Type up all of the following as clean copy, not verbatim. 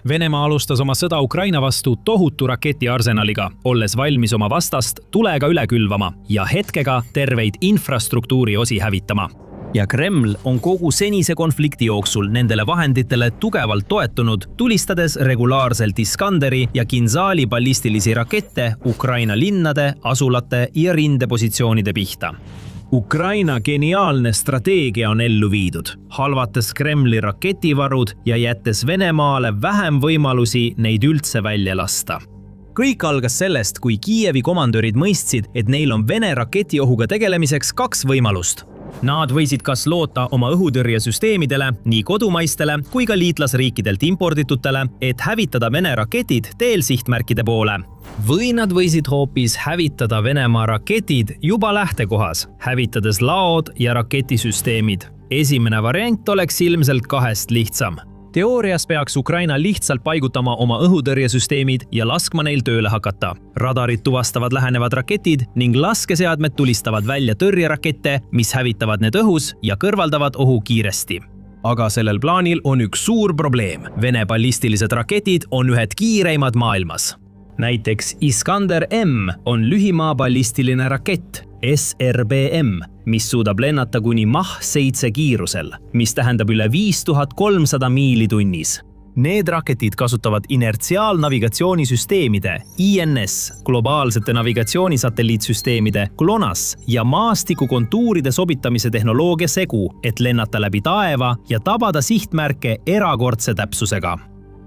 Venemaa alustas oma sõda Ukraina vastu tohutu raketiarsenaliga, olles valmis oma vastast tulega üle külvama ja hetkega terveid infrastruktuuri osi hävitama. Ja Kreml on kogu senise konflikti jooksul nendele vahenditele tugevalt toetunud, tulistades regulaarselt Iskanderi ja Kinzali ballistilisi rakette Ukraina linnade, asulate ja rindepositsioonide pihta. Ukraina geniaalne strateegia on ellu viidud, halvates Kremli raketivarud ja jättes Venemaale vähem võimalusi neid üldse välja lasta. Kõik algas sellest, kui Kiievi komandörid mõistsid, et neil on Vene raketiohuga tegelemiseks 2 võimalust. Nad võisid kas loota oma õhutõrjesüsteemidele, nii kodumaistele kui ka liitlasriikidelt imporditutele, et hävitada Vene raketid teel sihtmärkide poole. Või nad võisid hoopis hävitada Venemaa raketid juba lähtekohas, hävitades laod ja raketisüsteemid. Esimene variant oleks ilmselt 2 lihtsam. Teoorias peaks Ukraina lihtsalt paigutama oma õhutõrjesüsteemid ja laskma neil tööle hakata. Radarid tuvastavad lähenevad raketid ning laskeseadmed tulistavad välja tõrjerakette, mis hävitavad need õhus ja kõrvaldavad ohu kiiresti. Aga sellel plaanil on üks suur probleem. Vene ballistilised raketid on ühed kiireimad maailmas. Näiteks Iskander M on lühimaa ballistiline rakett, SRBM, mis suudab lennata kuni Mach 7 kiirusel, mis tähendab üle 5300 miili tunnis. Need raketid kasutavad inertsiaalnavigatsioonisüsteemide, INS, globaalsete navigatsioonisatelliitsüsteemide, GLONASS ja maastikukontuuride sobitamise tehnoloogia segu, et lennata läbi taeva ja tabada sihtmärke erakordse täpsusega.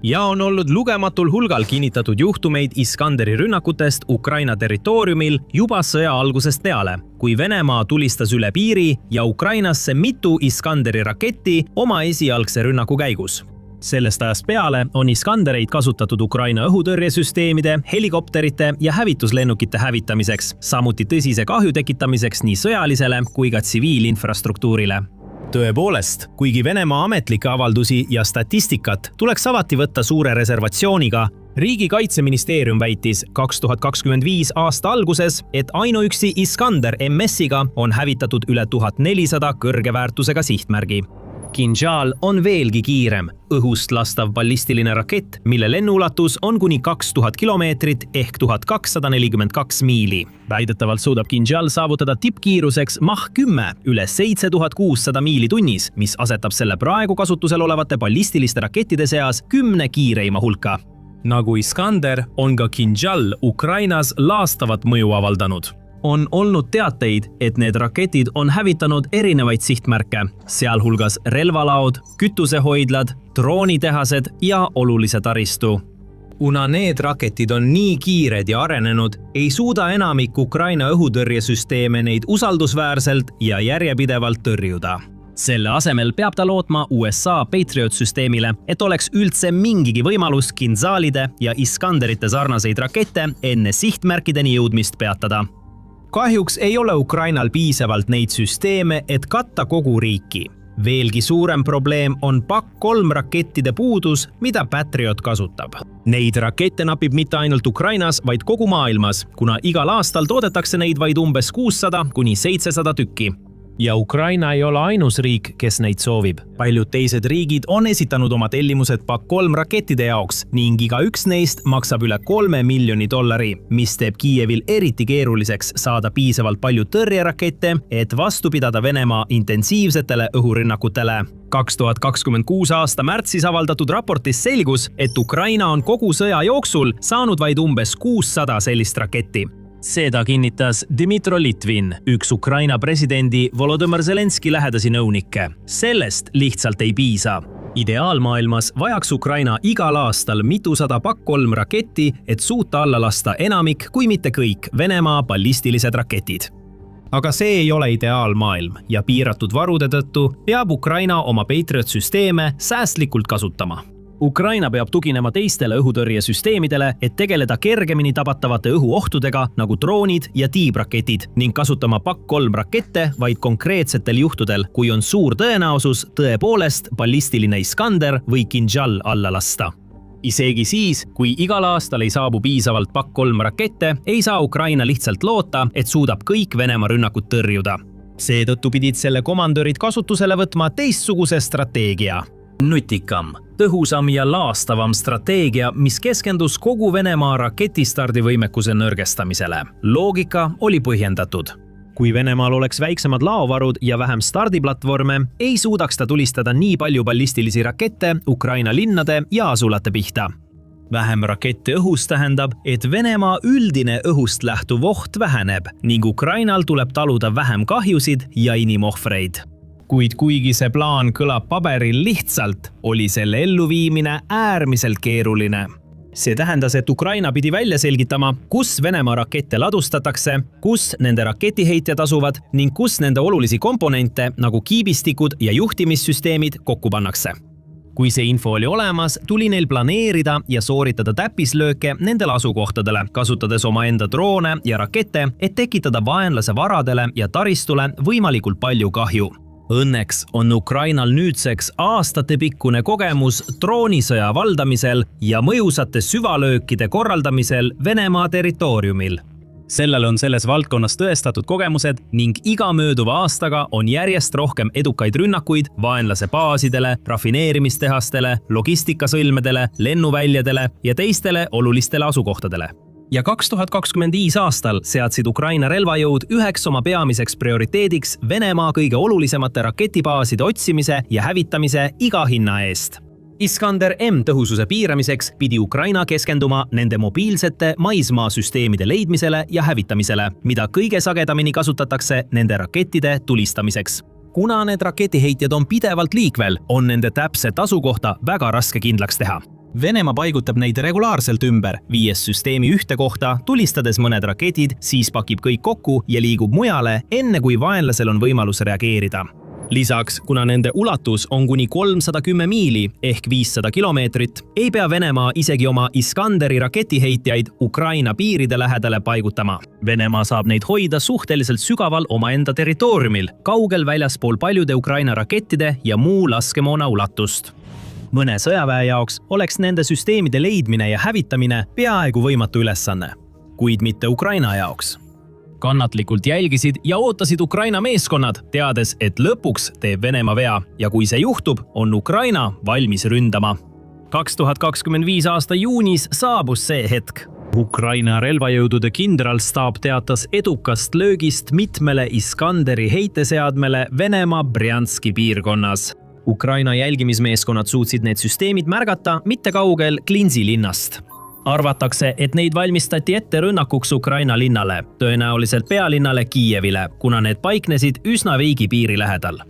Ja on olnud lugematul hulgal kinnitatud juhtumeid Iskanderi rünnakutest Ukraina territooriumil juba sõja algusest peale, kui Venemaa tulistas üle piiri ja Ukrainasse mitu Iskanderi raketti oma esialgse rünnaku käigus. Sellest ajast peale on Iskandereid kasutatud Ukraina õhutõrjesüsteemide, helikopterite ja hävituslennukite hävitamiseks, samuti tõsise kahju tekitamiseks nii sõjalisele kui ka tsiviilinfrastruktuurile. Tõepoolest, kuigi Venemaa ametlikke avaldusi ja statistikat tuleks alati võtta suure reservatsiooniga, Riigi Kaitseministeerium väitis 2025 aasta alguses, et ainuüksi Iskander MS-iga on hävitatud üle 1400 kõrge väärtusega sihtmärgi. Kinjal on veelgi kiirem, õhust lastav ballistiline rakett, mille lennuulatus on kuni 2000 kilomeetrit ehk 1242 miili. Väidetavalt suudab Kinjal saavutada tippkiiruseks Mach 10 üle 7600 miili tunnis, mis asetab selle praegu kasutusel olevate ballistiliste rakettide seas 10 kiireima hulka. Nagu Iskander on ka Kinjal Ukrainas laastavat mõju avaldanud. On olnud teateid, et need raketid on hävitanud erinevaid sihtmärke, sealhulgas relvalaod, kütusehoidlad, droonitehased ja olulise taristu. Kuna need raketid on nii kiired ja arenenud, ei suuda enamik Ukraina õhutõrjesüsteeme neid usaldusväärselt ja järjepidevalt tõrjuda. Selle asemel peab ta lootma USA Patriot-süsteemile, et oleks üldse mingigi võimalus Kinzalide ja Iskanderite sarnaseid rakette enne sihtmärkideni jõudmist peatada. Kahjuks ei ole Ukrainal piisavalt neid süsteeme, et katta kogu riiki. Veelgi suurem probleem on PAK-3 rakettide puudus, mida Patriot kasutab. Neid rakette napib mitte ainult Ukrainas, vaid kogu maailmas, kuna igal aastal toodetakse neid vaid umbes 600 kuni 700 tükki. Ja Ukraina ei ole ainus riik, kes neid soovib. Paljud teised riigid on esitanud oma tellimused PAK-3 rakettide jaoks ning igaüks neist maksab üle $3 miljoni, mis teeb Kiievil eriti keeruliseks saada piisavalt palju tõrjerakette, et vastu pidada Venemaa intensiivsetele õhurünnakutele. 2026 aasta märtsis avaldatud raportis selgus, et Ukraina on kogu sõja jooksul saanud vaid umbes 600 sellist raketti. Seda kinnitas Dmitro Litvin, üks Ukraina presidendi Volodõmõr Zelenski lähedasi nõunikke. Sellest lihtsalt ei piisa. Ideaalmaailmas vajaks Ukraina igal aastal mitusada PAK-3 raketti, et suuta alla lasta enamik, kui mitte kõik, Venemaa ballistilised raketid. Aga see ei ole ideaalmaailm ja piiratud varude tõttu peab Ukraina oma Patriot-süsteeme säästlikult kasutama. Ukraina peab tuginema teistele õhutõrjesüsteemidele, et tegeleda kergemini tabatavate õhuohtudega nagu droonid ja tiibraketid ning kasutama PAK-3 rakette vaid konkreetsetel juhtudel, kui on suur tõenäosus tõepoolest ballistiline Iskander või Kinjal alla lasta. Isegi siis, kui igal aastal ei saabu piisavalt PAK-3 rakette, ei saa Ukraina lihtsalt loota, et suudab kõik Venemaa rünnakut tõrjuda. Seetõttu pidid selle komandörid kasutusele võtma teistsuguse strateegia. Nutikam, tõhusam ja laastavam strateegia, mis keskendus kogu Venemaa raketistardivõimekuse nõrgestamisele. Loogika oli põhjendatud. Kui Venemaal oleks väiksemad laovarud ja vähem stardiplatvorme, ei suudaks ta tulistada nii palju ballistilisi rakette Ukraina linnade ja asulate pihta. Vähem rakette õhus tähendab, et Venemaa üldine õhust lähtuv oht väheneb ning Ukrainal tuleb taluda vähem kahjusid ja inimohvreid. Kuid kuigi see plaan kõlab paberil lihtsalt, oli selle elluviimine äärmiselt keeruline. See tähendas, et Ukraina pidi välja selgitama, kus Venemaa rakette ladustatakse, kus nende raketiheitjad asuvad ning kus nende olulisi komponente nagu kiibistikud ja juhtimissüsteemid kokku pannakse. Kui see info oli olemas, tuli neil planeerida ja sooritada täppislööke nendele asukohtadele, kasutades omaenda droone ja rakette, et tekitada vaenlase varadele ja taristule võimalikult palju kahju. Õnneks on Ukrainal nüüdseks aastatepikkune kogemus droonisõja valdamisel ja mõjusate süvalöökide korraldamisel Venemaa territooriumil. Sellel on selles valdkonnas tõestatud kogemused ning iga mööduva aastaga on järjest rohkem edukaid rünnakuid vaenlase baasidele, rafineerimistehastele, logistikasõlmedele, lennuväljadele ja teistele olulistele asukohtadele. Ja 2025 aastal seadsid Ukraina relvajõud üheks oma peamiseks prioriteediks Venemaa kõige olulisemate raketibaaside otsimise ja hävitamise iga hinna eest. Iskander M tõhususe piiramiseks pidi Ukraina keskenduma nende mobiilsete maismaasüsteemide leidmisele ja hävitamisele, mida kõige sagedamini kasutatakse nende rakettide tulistamiseks. Kuna need raketiheitjad on pidevalt liikvel, on nende täpset asukohta väga raske kindlaks teha. Venemaa paigutab neid regulaarselt ümber, viies süsteemi ühte kohta, tulistades mõned raketid, siis pakib kõik kokku ja liigub mujale, enne kui vaenlasel on võimalus reageerida. Lisaks, kuna nende ulatus on kuni 310 miili ehk 500 kilomeetrit, ei pea Venemaa isegi oma Iskanderi raketiheitjaid Ukraina piiride lähedale paigutama. Venemaa saab neid hoida suhteliselt sügaval omaenda territooriumil, kaugel väljaspool paljude Ukraina rakettide ja muu laskemoona ulatust. Mõne sõjaväe jaoks oleks nende süsteemide leidmine ja hävitamine peaaegu võimatu ülesanne, kuid mitte Ukraina jaoks. Kannatlikult jälgisid ja ootasid Ukraina meeskonnad, teades, et lõpuks teeb Venemaa vea ja kui see juhtub, on Ukraina valmis ründama. 2025 aasta juunis saabus see hetk. Ukraina relvajõudude kindralstaap teatas edukast löögist mitmele Iskanderi heiteseadmele Venemaa Brjanski piirkonnas. Ukraina jälgimismeeskonnad suutsid need süsteemid märgata mitte kaugel Klinsi linnast. Arvatakse, et neid valmistati ette rünnakuks Ukraina linnale, tõenäoliselt pealinnale Kiievile, kuna need paiknesid üsna veigi piiri lähedal.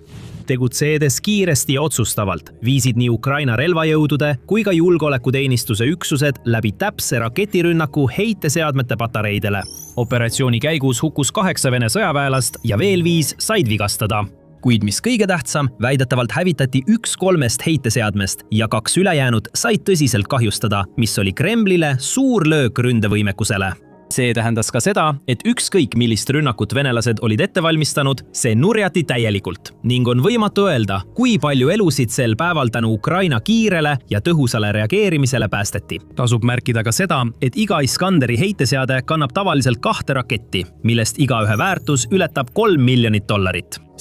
Tegutseedes kiiresti ja otsustavalt viisid nii Ukraina relvajõudude kui ka julgeolekuteenistuse üksused läbi täpse raketirünnaku heiteseadmete patareidele. Operatsiooni käigus hukkus 8 Vene sõjaväelast ja veel 5 said vigastada. Kuid mis kõige tähtsam, väidetavalt hävitati 1 3 heiteseadmest ja 2 ülejäänud said tõsiselt kahjustada, mis oli Kremlile suur löök ründevõimekusele. See tähendas ka seda, et ükskõik millist rünnakut venelased olid ette valmistanud, see nurjati täielikult ning on võimatu öelda, kui palju elusid sel päeval tänu Ukraina kiirele ja tõhusale reageerimisele päästeti. Tasub märkida ka seda, et iga Iskanderi heiteseade kannab tavaliselt 2 raketti, millest igaühe väärtus ületab $3 miljonit.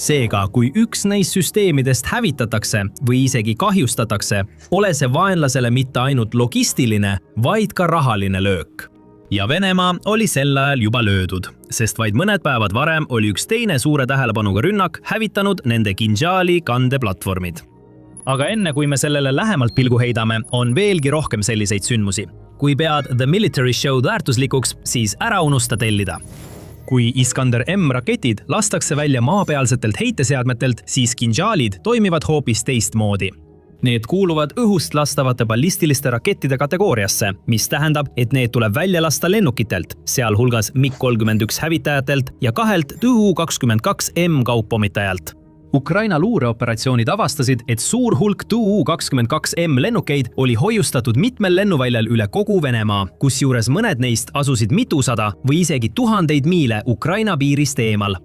Seega, kui üks neist süsteemidest hävitatakse või isegi kahjustatakse, ole see vaenlasele mitte ainult logistiline, vaid ka rahaline löök. Ja Venemaa oli sel ajal juba löödud, sest vaid mõned päevad varem oli üks teine suure tähelepanuga rünnak hävitanud nende Kinjali kandeplatvormid. Aga enne kui me sellele lähemalt pilgu heidame, on veelgi rohkem selliseid sündmusi. Kui pead The Military Show väärtuslikuks, siis ära unusta tellida. Kui Iskander M raketid lastakse välja maapealsetelt heiteseadmetelt, siis Kinjalid toimivad hoopis teistmoodi. Need kuuluvad õhust lastavate ballistiliste rakettide kategooriasse, mis tähendab, et need tuleb välja lasta lennukitelt, sealhulgas MiG-31 hävitajatelt ja 2 Tu-22M kauppommitajalt. Ukraina luureoperatsioonid avastasid, et suur hulk Tu-22M lennukeid oli hoiustatud mitmel lennuväljal üle kogu Venemaa, kusjuures mõned neist asusid mitusada või isegi 1000 miile Ukraina piirist eemal.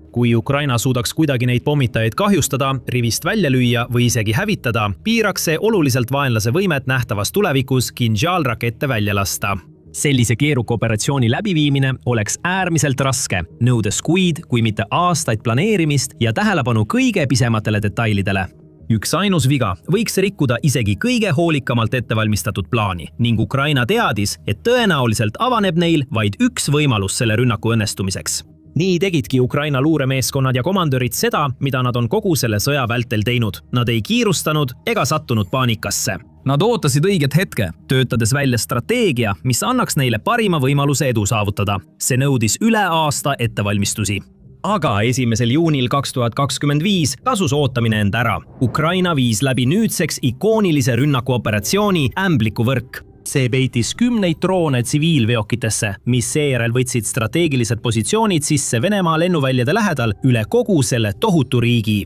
Kui Ukraina suudaks kuidagi neid pommitajaid kahjustada, rivist välja lüüa või isegi hävitada, piiraks see oluliselt vaenlase võimet nähtavas tulevikus Kinjal-rakette välja lasta. Sellise keeruka operatsiooni läbiviimine oleks äärmiselt raske, nõudes kuid, kui mitte aastaid planeerimist ja tähelepanu kõige pisematele detailidele. Üks ainus viga võiks rikkuda isegi kõige hoolikamalt ettevalmistatud plaani ning Ukraina teadis, et tõenäoliselt avaneb neil vaid üks võimalus selle rünnaku õnnestumiseks. Nii tegidki Ukraina luuremeeskonnad ja komandörid seda, mida nad on kogu selle sõja vältel teinud. Nad ei kiirustanud ega sattunud paanikasse. Nad ootasid õiget hetke, töötades välja strateegia, mis annaks neile parima võimaluse edu saavutada. See nõudis üle aasta ettevalmistusi. Aga 1. juunil 2025 kasus ootamine end ära. Ukraina viis läbi nüüdseks ikoonilise rünnakuoperatsiooni Ämbliku võrk. See peitis 10 droone tsiviilveokitesse, mis seejärel võtsid strateegilised positsioonid sisse Venemaa lennuväljade lähedal üle kogu selle tohutu riigi.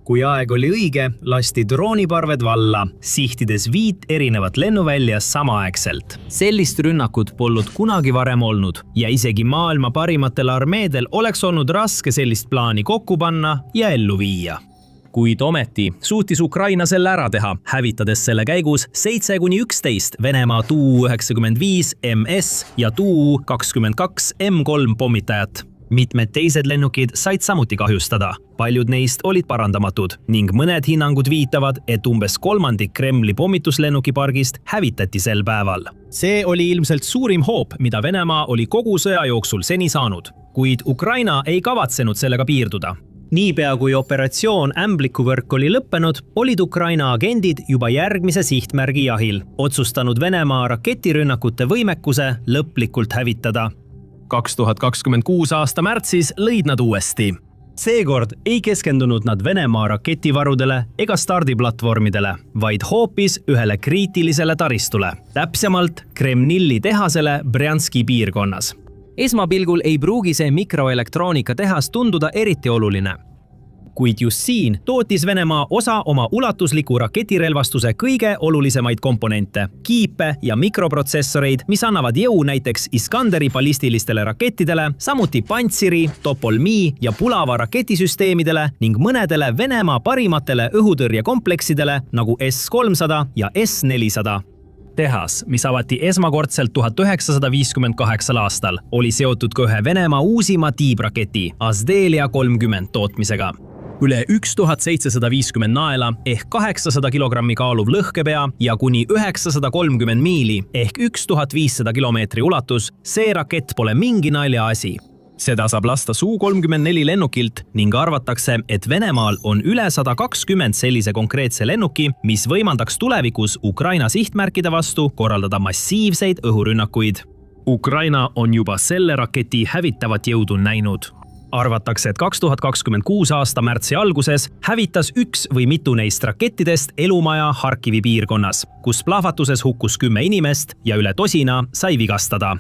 Kui aeg oli õige, lasti drooniparved valla, sihtides 5 erinevat lennuvälja samaaegselt. Sellist rünnakut polnud kunagi varem olnud ja isegi maailma parimatel armeedel oleks olnud raske sellist plaani kokku panna ja ellu viia. Kuid ometi suutis Ukraina selle ära teha, hävitades selle käigus 7–11 Venemaa Tu-95 MS ja Tu-22 M3 pommitajat. Mitmed teised lennukid said samuti kahjustada. Paljud neist olid parandamatud ning mõned hinnangud viitavad, et umbes 1/3 Kremli pommituslennukipargist hävitati sel päeval. See oli ilmselt suurim hoop, mida Venemaa oli kogu sõja jooksul seni saanud, kuid Ukraina ei kavatsenud sellega piirduda. Niipea kui operatsioon Ämbliku võrk oli lõppenud, olid Ukraina agendid juba järgmise sihtmärgi jahil, otsustanud Venemaa raketirünnakute võimekuse lõplikult hävitada. 2026 aasta märtsis lõid nad uuesti. Seekord ei keskendunud nad Venemaa raketivarudele ega stardiplatvormidele, vaid hoopis ühele kriitilisele taristule, täpsemalt Kremnilli tehasele Brjanski piirkonnas. Esmapilgul ei pruugi see mikroelektroonika tehas tunduda eriti oluline. Kuid just siin tootis Venemaa osa oma ulatusliku raketirelvastuse kõige olulisemaid komponente, kiipe ja mikroprotsessoreid, mis annavad jõu näiteks Iskanderi ballistilistele rakettidele, samuti Pantsiri, Topolmi ja Pulava raketisüsteemidele ning mõnedele Venemaa parimatele õhutõrjekompleksidele nagu S-300 ja S-400. Tehas, mis avati esmakordselt 1958 aastal, oli seotud ka ühe Venemaa uusima tiibraketi Azdelia 30 tootmisega. Üle 1750 naela ehk 800 kilogrammi kaaluv lõhkepea ja kuni 930 miili ehk 1500 kilomeetri ulatus, see rakett pole mingi naljaasi. Seda saab lasta Su-34 lennukilt ning arvatakse, et Venemaal on üle 120 sellise konkreetse lennuki, mis võimaldaks tulevikus Ukraina sihtmärkide vastu korraldada massiivseid õhurünnakuid. Ukraina on juba selle raketi hävitavat jõudu näinud. Arvatakse, et 2026 aasta märtsi alguses hävitas üks või mitu neist rakettidest elumaja Harkivi piirkonnas, kus plahvatuses hukkus 10 inimest ja üle tosina sai vigastada.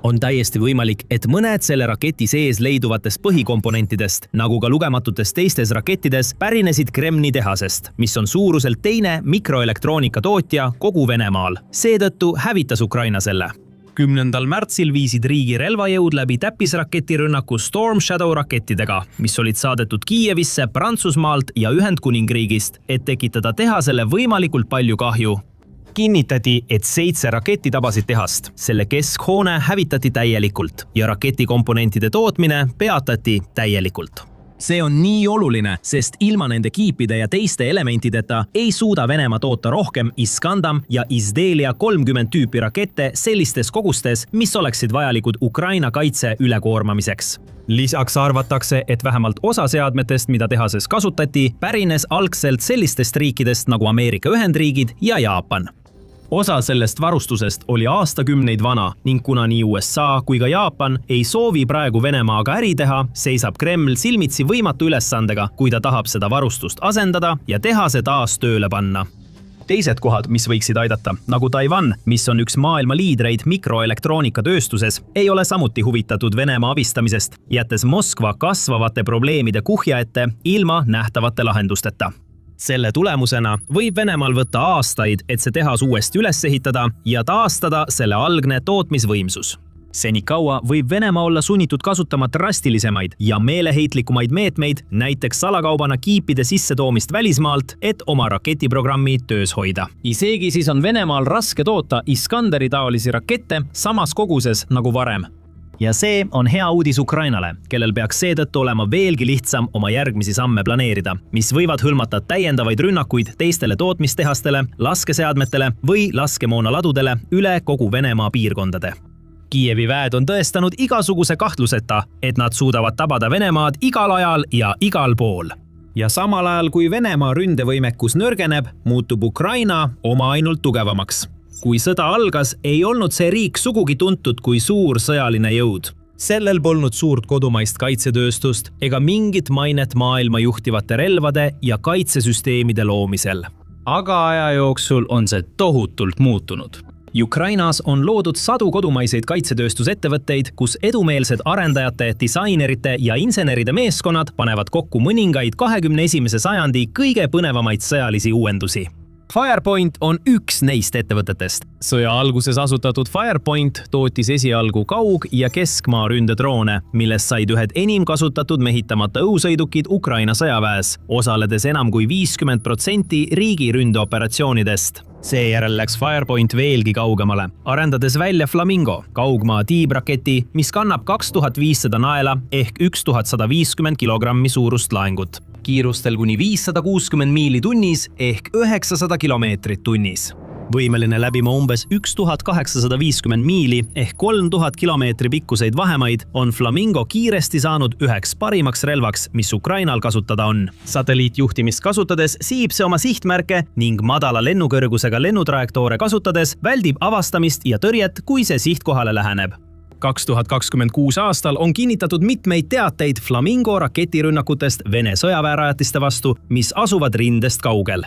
On täiesti võimalik, et mõned selle raketi sees leiduvatest põhikomponentidest, nagu ka lugematutes teistes rakettides, pärinesid Kremli tehasest, mis on suuruselt teine mikroelektroonika tootja kogu Venemaal. Seetõttu hävitas Ukraina selle. 10. märtsil viisid riigi relvajõud läbi täppisraketirünnaku Storm Shadow rakettidega, mis olid saadetud Kiievisse Prantsusmaalt ja Ühendkuningriigist, et tekitada tehasele võimalikult palju kahju. Kinnitati, et 7 raketti tabasid tehast. Selle keskhoone hävitati täielikult ja raketikomponentide tootmine peatati täielikult. See on nii oluline, sest ilma nende kiipide ja teiste elementideta ei suuda Venemaa toota rohkem Iskandam ja Izdelia 30 tüüpi rakette sellistes kogustes, mis oleksid vajalikud Ukraina kaitse ülekoormamiseks. Lisaks arvatakse, et vähemalt osa seadmetest, mida tehases kasutati, pärines algselt sellistest riikidest nagu Ameerika Ühendriigid ja Jaapan. Osa sellest varustusest oli aastakümneid vana ning kuna nii USA kui ka Jaapan ei soovi praegu Venemaaga äri teha, seisab Kreml silmitsi võimatu ülesandega, kui ta tahab seda varustust asendada ja tehase taas tööle panna. Teised kohad, mis võiksid aidata, nagu Taiwan, mis on üks maailma liidreid mikroelektroonikatööstuses, ei ole samuti huvitatud Venemaa abistamisest, jättes Moskva kasvavate probleemide kuhja ette ilma nähtavate lahendusteta. Selle tulemusena võib Venemaal võtta aastaid, et see tehas uuesti üles ehitada ja taastada selle algne tootmisvõimsus. Senikaua võib Venemaa olla sunnitud kasutama drastilisemaid ja meeleheitlikumaid meetmeid, näiteks salakaubana kiipide sissetoomist välismaalt, et oma raketiprogrammi töös hoida. Isegi siis on Venemaal raske toota Iskanderi taolisi rakette samas koguses nagu varem. Ja see on hea uudis Ukrainale, kellel peaks seetõttu olema veelgi lihtsam oma järgmisi samme planeerida, mis võivad hõlmata täiendavaid rünnakuid teistele tootmistehastele, laskeseadmetele või laskemoonaladudele üle kogu Venemaa piirkondade. Kiievi väed on tõestanud igasuguse kahtluseta, et nad suudavad tabada Venemaad igal ajal ja igal pool. Ja samal ajal, kui Venemaa ründevõimekus nõrgeneb, muutub Ukraina oma ainult tugevamaks. Kui sõda algas, ei olnud see riik sugugi tuntud kui suur sõjaline jõud. Sellel polnud suurt kodumaist kaitsetööstust ega mingit mainet maailma juhtivate relvade ja kaitsesüsteemide loomisel. Aga aja jooksul on see tohutult muutunud. Ukrainas on loodud sadu kodumaiseid kaitsetööstusettevõtteid, kus edumeelsed arendajate, disainerite ja inseneride meeskonnad panevad kokku mõningaid 21. sajandi kõige põnevamaid sõjalisi uuendusi. Firepoint on üks neist ettevõtetest. Sõja alguses asutatud Firepoint tootis esialgu kaug- ja keskmaa ründedroone, millest said ühed enim kasutatud mehitamata õhusõidukid Ukraina sõjaväes, osaledes enam kui 50% riigi ründeoperatsioonidest. Seejärel läks Firepoint veelgi kaugemale, arendades välja Flamingo, kaugmaa tiibraketi, mis kannab 2500 naela ehk 1150 kilogrammi suurust laengut. Kiirustel kuni 560 miili tunnis ehk 900 kilomeetrit tunnis. Võimeline läbima umbes 1850 miili ehk 3000 kilomeetri pikkuseid vahemaid on Flamingo kiiresti saanud üheks parimaks relvaks, mis Ukrainal kasutada on. Satelliitjuhtimist kasutades siib see oma sihtmärke ning madala lennukõrgusega lennutrajektoore kasutades väldib avastamist ja tõrjet, kui see sihtkohale läheneb. 2026 aastal on kinnitatud mitmeid teateid Flamingo raketirünnakutest Vene sõjaväerajatiste vastu, mis asuvad rindest kaugel.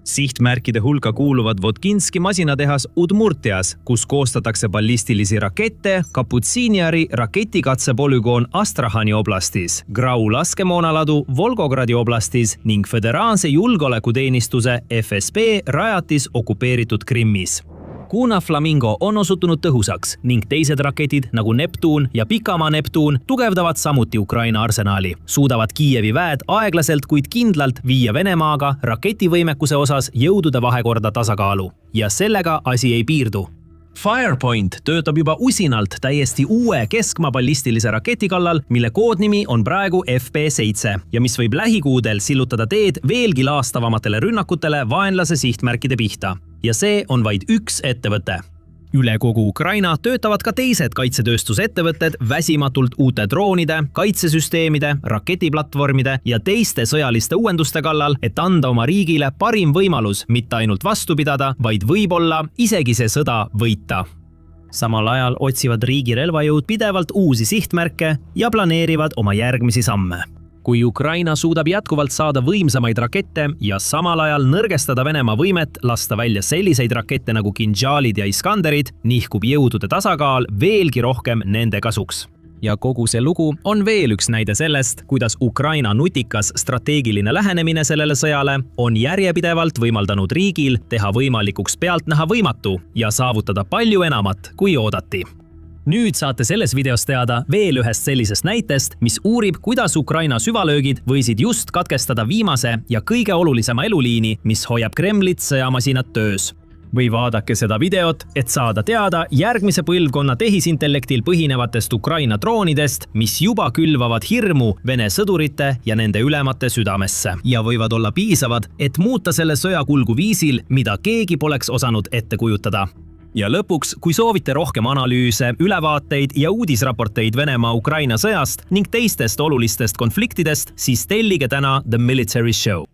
Sihtmärkide hulka kuuluvad Vodkinski masinatehas Udmurtias, kus koostatakse ballistilisi rakette, Kaputsiiniari raketikatsepolügoon Astrahani oblastis, Grau laskemoonaladu Volgogradi oblastis ning Föderaalse julgeolekuteenistuse FSB rajatis okupeeritud Krimmis. Kuna Flamingo on osutunud tõhusaks ning teised raketid nagu Neptun ja Pikamaa Neptun tugevdavad samuti Ukraina arsenaali, suudavad Kiievi väed aeglaselt, kuid kindlalt viia Venemaaga raketivõimekuse osas jõudude vahekorda tasakaalu. Ja sellega asi ei piirdu. Firepoint töötab juba usinalt täiesti uue keskmaa ballistilise raketi kallal, mille koodnimi on praegu FP7 ja mis võib lähikuudel sillutada teed veelgi laastavamatele rünnakutele vaenlase sihtmärkide pihta. Ja see on vaid üks ettevõte. Üle kogu Ukraina töötavad ka teised kaitsetööstusettevõtted väsimatult uute droonide, kaitsesüsteemide, raketiplatvormide ja teiste sõjaliste uuenduste kallal, et anda oma riigile parim võimalus mitte ainult vastu pidada, vaid võib-olla isegi see sõda võita. Samal ajal otsivad riigi relvajõud pidevalt uusi sihtmärke ja planeerivad oma järgmisi samme. Kui Ukraina suudab jätkuvalt saada võimsamaid rakette ja samal ajal nõrgestada Venemaa võimet lasta välja selliseid rakette nagu Kinjalid ja Iskanderid, nihkub jõudude tasakaal veelgi rohkem nende kasuks. Ja kogu see lugu on veel üks näide sellest, kuidas Ukraina nutikas strateegiline lähenemine sellele sõjale on järjepidevalt võimaldanud riigil teha võimalikuks pealtnäha võimatu ja saavutada palju enamat, kui oodati. Nüüd saate selles videos teada veel ühest sellisest näitest, mis uurib, kuidas Ukraina süvalöögid võisid just katkestada viimase ja kõige olulisema eluliini, mis hoiab Kremlit sõjamasinat töös. Või vaadake seda videot, et saada teada järgmise põlvkonna tehisintellektil põhinevatest Ukraina droonidest, mis juba külvavad hirmu Vene sõdurite ja nende ülemate südamesse ja võivad olla piisavad, et muuta selle sõja kulgu viisil, mida keegi poleks osanud ette kujutada. Ja lõpuks, kui soovite rohkem analüüse, ülevaateid ja uudisraporteid Venemaa-Ukraina sõjast ning teistest olulistest konfliktidest, siis tellige täna The Military Show.